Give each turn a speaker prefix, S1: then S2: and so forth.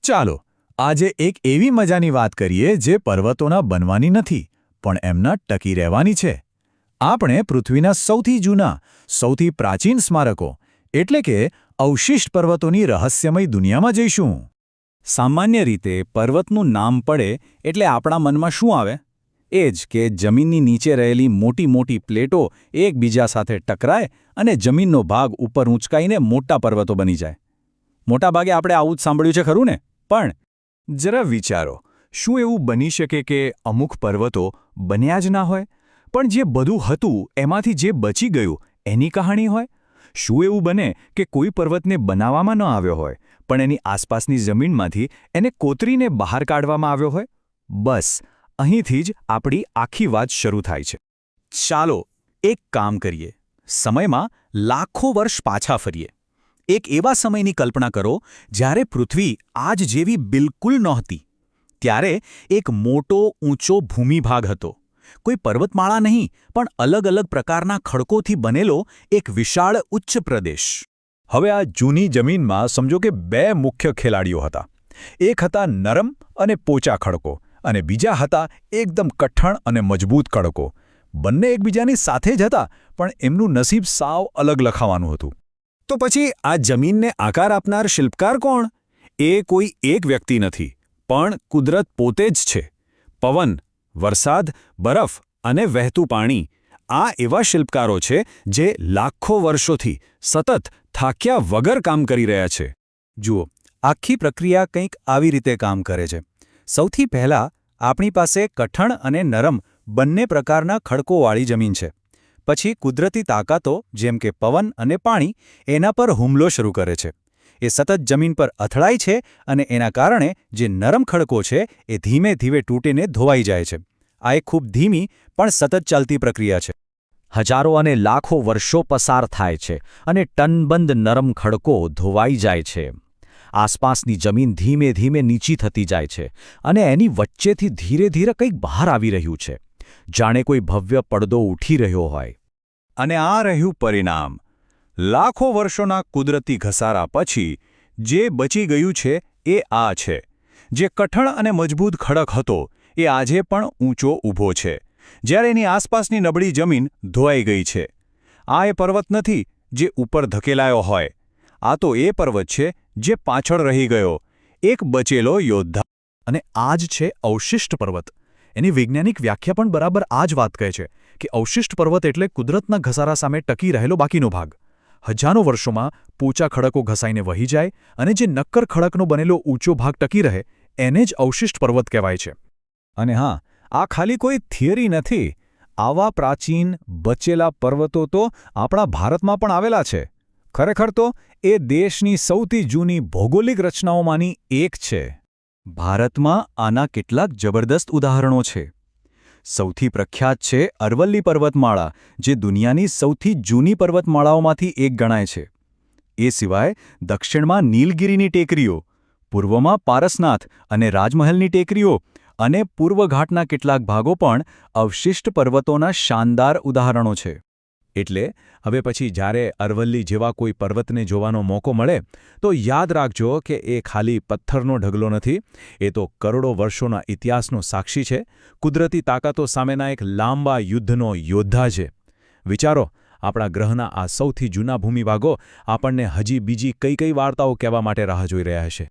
S1: ચાલો આજે એક એવી મજાની વાત કરીએ જે પર્વતોના બનવાની નથી પણ એમના ટકી રહેવાની છે. આપણે પૃથ્વીના સૌથી જૂના, સૌથી પ્રાચીન સ્મારકો એટલે કે અવશિષ્ટ પર્વતોની રહસ્યમય દુનિયામાં જઈશું.
S2: સામાન્ય રીતે પર્વતનું નામ પડે એટલે આપણા મનમાં શું આવે? એ જ કે જમીનની નીચે રહેલી મોટી મોટી પ્લેટો એકબીજા સાથે ટકરાય અને જમીનનો ભાગ ઉપર ઊંચકાઈને મોટા પર્વતો બની જાય. મોટાભાગે આપણે આવું જ સાંભળ્યું છે ખરું ને? પણ
S1: જરા વિચારો, શું એવું બની શકે કે અમુક પર્વતો બન્યા જ ના હોય, પણ જે બધું હતું એમાંથી જે બચી ગયું એની કહાણી હોય? શું એવું બને કે કોઈ પર્વતને બનાવવામાં ન આવ્યો હોય, પણ એની આસપાસની જમીનમાંથી એને કોતરીને બહાર કાઢવામાં આવ્યો હોય? બસ અહીંથી જ આપણી આખી વાત શરૂ થાય છે. ચાલો એક કામ કરીએ, સમયમાં લાખો વર્ષ પાછા ફરીએ. એક એવા સમયની કલ્પના કરો જ્યારે પૃથ્વી આજ જેવી બિલકુલ નહોતી. ત્યારે એક મોટો ઊંચો ભૂમિભાગ હતો. કોઈ પર્વતમાળા નહીં, પણ અલગ અલગ પ્રકારના ખડકોથી બનેલો એક વિશાળ ઉચ્ચ પ્રદેશ. હવે આ જૂની જમીનમાં સમજો કે બે મુખ્ય ખેલાડીઓ હતા. એક હતા નરમ અને પોચા ખડકો અને બીજા હતા એકદમ કઠણ અને મજબૂત ખડકો. બંને એકબીજાની સાથે જ હતા, પણ એમનું નસીબ સાવ અલગ લખાવાનું હતું. તો પછી આ જમીનને આકાર આપનાર શિલ્પકાર કોણ? એ કોઈ એક વ્યક્તિ નથી, પણ કુદરત પોતે જ છે. પવન, વરસાદ, બરફ અને વહેતું પાણી આ એવા શિલ્પકારો છે જે લાખો વર્ષોથી સતત થાક્યા વગર કામ કરી રહ્યા છે. જુઓ, આખી પ્રક્રિયા કંઈક આવી રીતે કામ કરે છે. સૌથી પહેલાં આપણી પાસે કઠણ અને નરમ બંને પ્રકારના ખડકોવાળી જમીન છે. પછી કુદરતી તાકાતો જેમ કે પવન અને પાણી એના પર હુમલો શરૂ કરે છે. એ સતત જમીન પર અથડાય છે અને એના કારણે જે નરમ ખડકો છે એ ધીમે ધીમે તૂટીને ધોવાઈ જાય છે. આ એક ખૂબ ધીમી પણ સતત ચાલતી પ્રક્રિયા છે. હજારો અને લાખો વર્ષો પસાર થાય છે અને ટનબંધ નરમ ખડકો ધોવાઈ જાય છે. આસપાસની જમીન ધીમે ધીમે નીચી થતી જાય છે અને એની વચ્ચેથી ધીરે ધીરે કંઈક બહાર આવી રહ્યું છે, જાણે કોઈ ભવ્ય પડદો ઉઠી રહ્યો હોય. અને આ રહ્યું પરિણામ. લાખો વર્ષોના કુદરતી ઘસારા પછી જે બચી ગયું છે એ આ છે. જે કઠણ અને મજબૂત ખડક હતો એ આજે પણ ઊંચો ઊભો છે, જ્યારે એની આસપાસની નબળી જમીન ધોવાઈ ગઈ છે. આ એ પર્વત નથી જે ઉપર ધકેલાયો હોય. આ તો એ પર્વત છે જે પાછળ રહી ગયો, એક બચેલો યોદ્ધા. અને આ જ છે અવશિષ્ટ પર્વત. એની વૈજ્ઞાનિક વ્યાખ્યા પણ બરાબર આ જ વાત કહે છે કે અવશિષ્ટ પર્વત એટલે કુદરતના ઘસારા સામે ટકી રહેલો બાકીનો ભાગ. હજારો વર્ષોમાં પોચા ખડકો ઘસાઈને વહી જાય અને જે નક્કર ખડકનો બનેલો ઊંચો ભાગ ટકી રહે એને જ અવશિષ્ટ પર્વત કહેવાય છે. અને હા, આ ખાલી કોઈ થિયરી નથી. આવા પ્રાચીન બચેલા પર્વતો તો આપણા ભારતમાં પણ આવેલા છે. ખરેખર તો એ દેશની સૌથી જૂની ભૌગોલિક રચનાઓમાંની એક છે. ભારતમાં આના કેટલાક જબરદસ્ત ઉદાહરણો છે. સૌથી પ્રખ્યાત છે અરવલ્લી પર્વતમાળા, જે દુનિયાની સૌથી જૂની પર્વતમાળાઓમાંથી એક ગણાય છે. એ સિવાય દક્ષિણમાં નીલગિરીની ટેકરીઓ, પૂર્વમાં પારસનાથ અને રાજમહેલની ટેકરીઓ અને પૂર્વ ઘાટના કેટલાક ભાગો પણ અવશિષ્ટ પર્વતોના શાનદાર ઉદાહરણો છે. એટલે હવે પછી જ્યારે અરવલ્લી જેવા કોઈ પર્વતને જોવાનો મોકો મળે તો યાદ રાખજો કે એ ખાલી પથ્થરનો ઢગલો નથી, એ તો કરોડો વર્ષોના ઇતિહાસનો સાક્ષી છે, કુદરતી તાકાતો સામેના એક લાંબા યુદ્ધનો યોદ્ધા છે. વિચારો, આપણા ગ્રહના આ સૌથી જૂના ભૂમિભાગો આપણને હજી બીજી કઈ કઈ વાર્તાઓ કહેવા માટે રાહ જોઈ રહ્યા હશે.